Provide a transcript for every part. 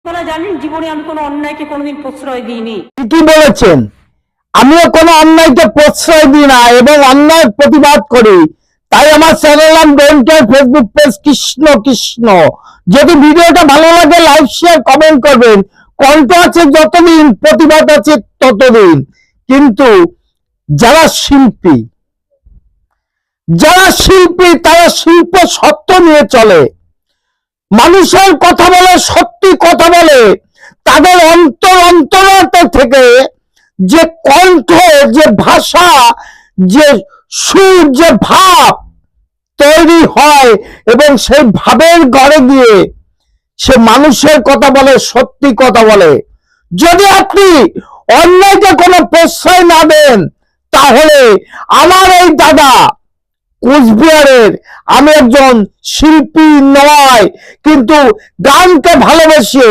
আপনারা জানেন জীবনে আমি কোনো অন্যায়কে কোনোদিন প্রশ্রয় দিইনি। কি বলেছেন? আমিও কোনো অন্যায়কে প্রশ্রয় দিই না এবং অন্যায় প্রতিবাদ করি। তাই আমার চ্যানেল নাম ডোন্টের, ফেসবুক পেজ কৃষ্ণ কৃষ্ণ। যদি ভিডিওটা ভালো লাগে লাইক শেয়ার কমেন্ট করবেন। কণ্ঠ আছে যতদিন, প্রতিবাদ আছে ততদিন। কিন্তু যারা শিল্পী তারা শিল্প সত্য নিয়ে চলে, মানুষের কথা বলে, সত্যি কথা বলে। তাদের অন্তরাত্মা থেকে যে কণ্ঠ, যে ভাষা, যে সুর, যে ভাব তৈরি হয় এবং সেই ভাবের ঘরে গিয়ে সে মানুষের কথা বলে, সত্যি কথা বলে। যদি আপনি অন্যায়কে কোনো প্রশ্রয় না দেন, তাহলে আমার এই দাদা কোচবিহারের, আমি একজন শিল্পী নয়, কিন্তু গানকে ভালোবেসে,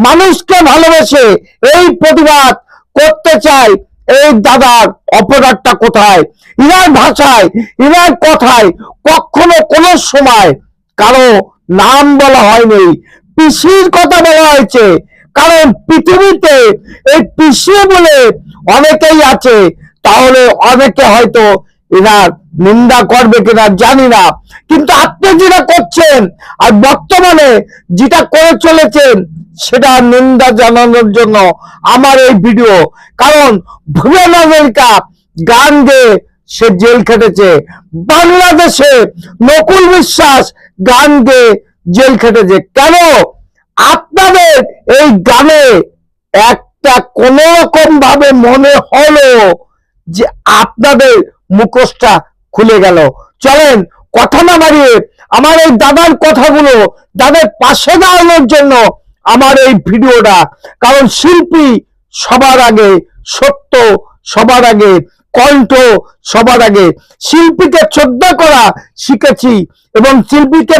মানুষকে ভালোবেসে এই প্রতিবাদ করতে চাই। এই দাদার অপরাধটা কোথায়? ইনার ভাষায়, ইনার কথায় কখনো কোনো সময় কারো নাম বলা হয়নি, পিসির কথা বলা হয়েছে। কারণ পৃথিবীতে এই পিসি বলে অনেকেই আছে, তাহলে অনেকে হয়তো এনার নিন্দা করবে কিনা জানি না। কিন্তু আপনি যেটা করছেন আর বর্তমানে যেটা করে চলেছেন, সেটা নিন্দা জানানোর জন্য আমার এই ভিডিও। কারণ ভুবন হাজারিকা গান গেয়ে সে জেল খেটেছে, বাংলাদেশে নকুল বিশ্বাস গান গেয়ে জেল খেটেছে। কেন? আপনাদের এই গানে একটা কোন রকম ভাবে মনে হলো যে আপনাদের মুখোশটা খুলে গেল। চলেন কথা না বাড়িয়ে আমার এই দাদার কথাগুলো, দাদার পাশে দাঁড়ানোর জন্য আমার এই ভিডিওটা। কারণ শিল্পী সবার আগে, সত্য সবার আগে, কণ্ঠ সবার আগে। শিল্পীকে শ্রদ্ধা করা শিখেছি এবং শিল্পীকে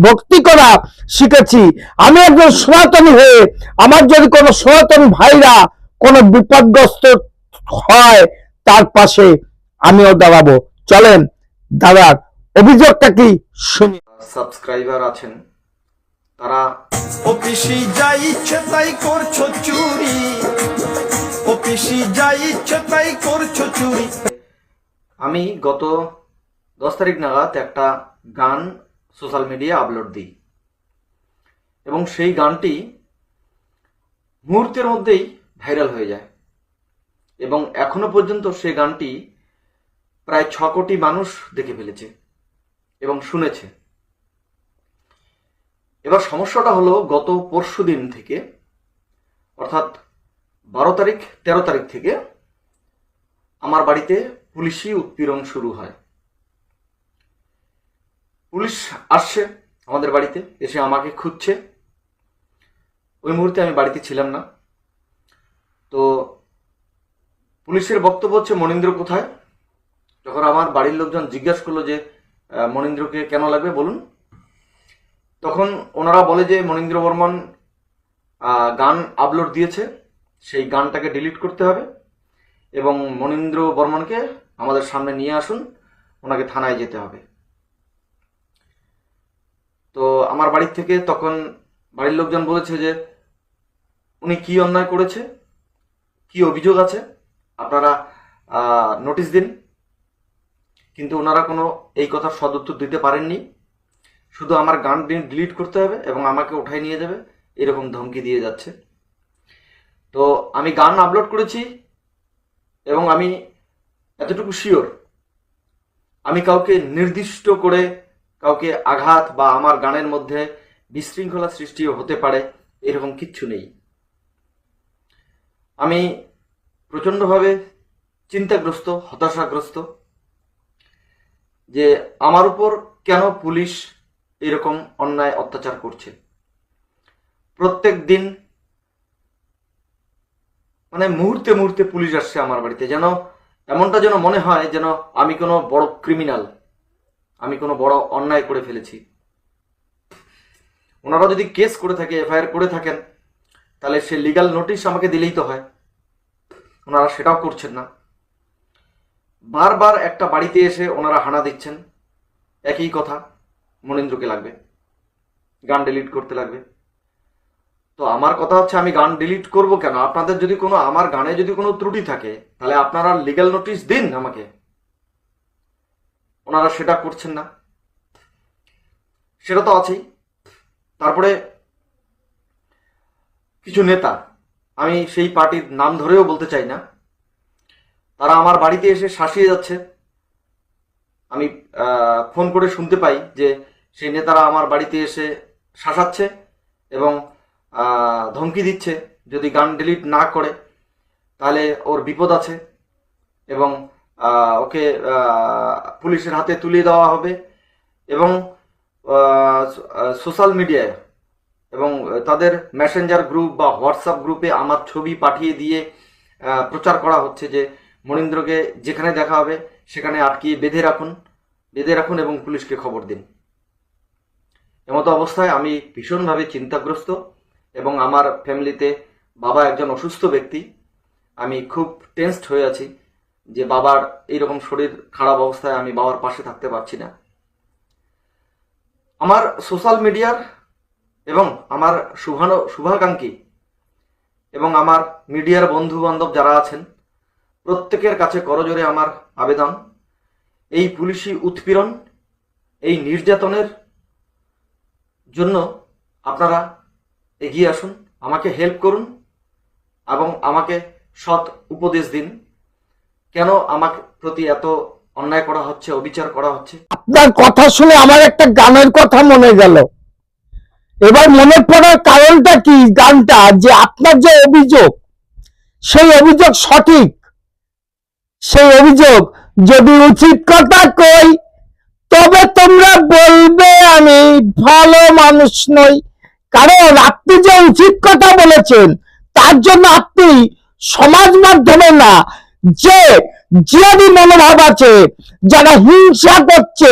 ভক্তি করা শিখেছি। আমি একজন সনাতনী হয়ে আমার যদি কোনো সনাতনী ভাইরা কোনো বিপদগ্রস্ত হয়, তার পাশে আমিও দাঁড়াবো। চলেন দাদার অভিযোগটা কি শুনি। সাবস্ক্রাইবার আছেন তারা অফিসে যা ইচ্ছে তাই করছো চুরি, অফিসে যা ইচ্ছে তাই করছো চুরি। আমি গত 10 তারিখ নাগাদ একটা গান সোশ্যাল মিডিয়ায় আপলোড দিই এবং সেই গানটি মুহূর্তের মধ্যেই ভাইরাল হয়ে যায় এবং এখনো পর্যন্ত সেই গানটি প্রায় 6 কোটি মানুষ দেখে ফেলেছে এবং শুনেছে। এবার সমস্যাটা হলো গত পরশু দিন থেকে, অর্থাৎ 12 তারিখ 13 তারিখ থেকে আমার বাড়িতে পুলিশি উৎপীড়ন শুরু হয়। পুলিশ আসছে আমাদের বাড়িতে, এসে আমাকে খুঁজছে। ওই মুহূর্তে আমি বাড়িতে ছিলাম না। তো পুলিশের বক্তব্য হচ্ছে মনীন্দ্র কোথায়। যখন আমার বাড়ির লোকজন জিজ্ঞাসা করলো যে মনীন্দ্রকে কেন লাগবে বলুন, তখন ওনারা বলে যে মনীন্দ্র বর্মন গান আপলোড দিয়েছে, সেই গানটাকে ডিলিট করতে হবে এবং মনীন্দ্র বর্মনকে আমাদের সামনে নিয়ে আসুন, ওনাকে থানায় যেতে হবে। তো আমার বাড়ির থেকে তখন বাড়ির লোকজন বলেছে যে উনি কি অন্যায় করেছে, কি অভিযোগ আছে, আপনারা নোটিশ দিন। কিন্তু ওনারা কোনো এই কথার সদুত্তর দিতে পারেননি। শুধু আমার গান ডিলিট করতে হবে এবং আমাকে উঠাই নিয়ে যাবে, এরকম ধমকি দিয়ে যাচ্ছে। তো আমি গান আপলোড করেছি এবং আমি এতটুকু শিওর, আমি কাউকে নির্দিষ্ট করে কাউকে আঘাত বা আমার গানের মধ্যে বিশৃঙ্খলা সৃষ্টি হতে পারে এরকম কিচ্ছু নেই। আমি প্রচণ্ডভাবে চিন্তাগ্রস্ত, হতাশাগ্রস্ত যে আমার উপর কেন পুলিশ এরকম অন্যায় অত্যাচার করছে। প্রত্যেক দিন মানে মুহূর্তে মুহূর্তে পুলিশ আসছে আমার বাড়িতে, যেন এমনটা যেন মনে হয় যেন আমি কোনো বড় ক্রিমিনাল, আমি কোনো বড় অন্যায় করে ফেলেছি। ওনারা যদি কেস করে থাকে, এফআইআর করে থাকেন, তাহলে সে লিগ্যাল নোটিশ আমাকে দিলেই তো হয়। ওনারা সেটাও করছেন না। বারবার একটা বাড়িতে এসে ওনারা হানা দিচ্ছেন, একই কথা, মনীন্দ্রকে লাগবে, গান ডিলিট করতে লাগবে। তো আমার কথা হচ্ছে, আমি গান ডিলিট করব কেন? আপনাদের যদি কোনো, আমার গানে যদি কোনো ত্রুটি থাকে, তাহলে আপনারা লিগ্যাল নোটিশ দিন আমাকে। ওনারা সেটা করছেন না, সেটা তো আছেই। তারপরে কিছু নেতা, আমি সেই পার্টির নাম ধরেও বলতে চাই না, তারা আমার বাড়িতে এসে শাসিয়ে যাচ্ছে। আমি ফোন করে শুনতে পাই যে সেই নেতারা আমার বাড়িতে এসে শাসাচ্ছে এবং ধমকি দিচ্ছে, যদি গান ডিলিট না করে তাহলে ওর বিপদ আছে এবং ওকে পুলিশের হাতে তুলে দেওয়া হবে। এবং সোশ্যাল মিডিয়ায় এবং তাদের মেসেঞ্জার গ্রুপ বা হোয়াটসঅ্যাপ গ্রুপে আমার ছবি পাঠিয়ে দিয়ে প্রচার করা হচ্ছে যে মনীন্দ্রকে যেখানে দেখা হবে সেখানে আটকিয়ে বেঁধে রাখুন এবং পুলিশকে খবর দিন। এমতো অবস্থায় আমি ভীষণভাবে চিন্তাগ্রস্ত এবং আমার ফ্যামিলিতে বাবা একজন অসুস্থ ব্যক্তি। আমি খুব টেনসড হয়ে আছি যে বাবার এইরকম শরীর খারাপ অবস্থায় আমি বাবার পাশে থাকতে পারছি না। আমার সোশ্যাল মিডিয়ার এবং আমার শুভাকাঙ্ক্ষী এবং আমার মিডিয়ার বন্ধু বান্ধব যারা আছেন, প্রত্যেকের কাছে করজোরে আমার আবেদন, এই পুলিশি উৎপীড়ন, এই নির্যাতনের জন্য আপনারা এগিয়ে আসুন, আমাকে হেল্প করুন এবং আমাকে সৎ উপদেশ দিন। কেন আমার প্রতি এত অন্যায় করা হচ্ছে, অবিচার করা হচ্ছে? আপনার কথা শুনে আমার একটা গানের কথা মনে গেল। এবার মনে পড়ার কারণটা কি, গানটা যে আপনার যে অভিযোগ, সেই অভিযোগ সঠিক, সেই অভিযোগ যদি উচিত কথা কই তবে তোমরা বলবে আমি ভালো মানুষ নই। কারণ আপনি যে উচিত কথা বলেছেন তার জন্য আপনি সমাজ মাধ্যমে না, যে জিয়াদি মনোভাব আছে, যারা হিংসা করছে,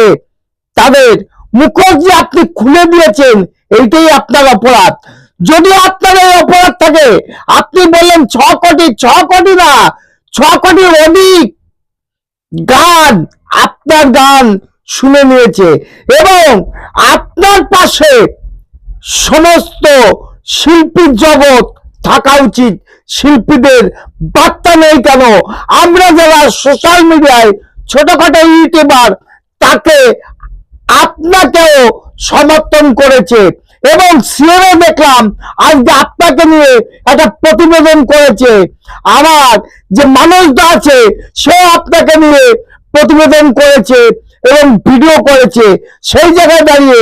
তাদের মুখোশ যে আপনি খুলে দিয়েছেন, এইটাই আপনার অপরাধ। যদি আপনার এই অপরাধ থাকে, আপনি বললেন 6 কোটি না, 6 কোটির অধিক গান আপনার গান শুনে নিয়েছে এবং আপনার পাশে সমস্ত শিল্পীর জগৎ থাকা উচিত। শিল্পীদের বার্তা নেই কেন? আমরা যারা সোশ্যাল মিডিয়ায় ছোটখাটো ইউটিউবার, তাকে আপনাকেও সমর্থন করেছে এবং সিএরও দেখলাম আজকে আপনাকে নিয়ে একটা প্রতিবেদন করেছে। আমার যে মানুষটা আছে সে আপনাকে নিয়ে প্রতিবেদন করেছে এবং ভিডিও করেছে। সেই জায়গায় দাঁড়িয়ে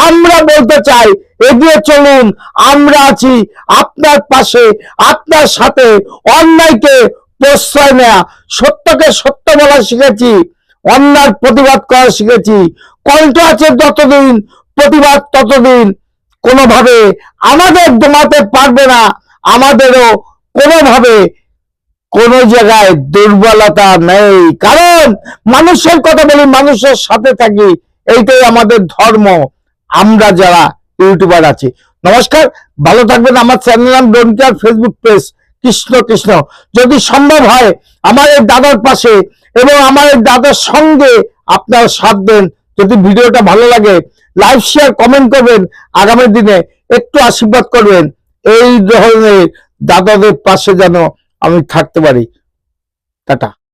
আমরা বলতে চাই, এগিয়ে চলুন, আমরা আছি আপনার পাশে, আপনার সাথে। অন্যায়কে প্রশ্রয় নেওয়া, সত্যকে সত্য বলা শিখেছি, অন্যায় প্রতিবাদ করা শিখেছি। কণ্ঠ আছে যতদিন, প্রতিবাদ ততদিন। কোনোভাবে আমাদের দমাতে পারবে না, আমাদেরও কোনোভাবে কোন জায়গায় দুর্বলতা নেই। কারণ মানুষের কথা বলি, মানুষের সাথে থাকি, এইটাই আমাদের ধর্ম। আমরা যারা ইউটিউবার আছি, নমস্কার, ভালো থাকবেন। আমার চ্যানেল নাম don't care, Facebook page Krishna Krishna. যদি সম্ভব হয় আমার এই দাদার পাশে এবং আমার এই দাদার সঙ্গে আপনার সাথ দেন। যদি ভিডিওটা ভালো লাগে লাইক শেয়ার কমেন্ট করবেন, আগামী দিনে একটু আশীর্বাদ করবেন। এই ধরনের দাদাদের পাশে যেন আমি থাকতে পারি। টাটা।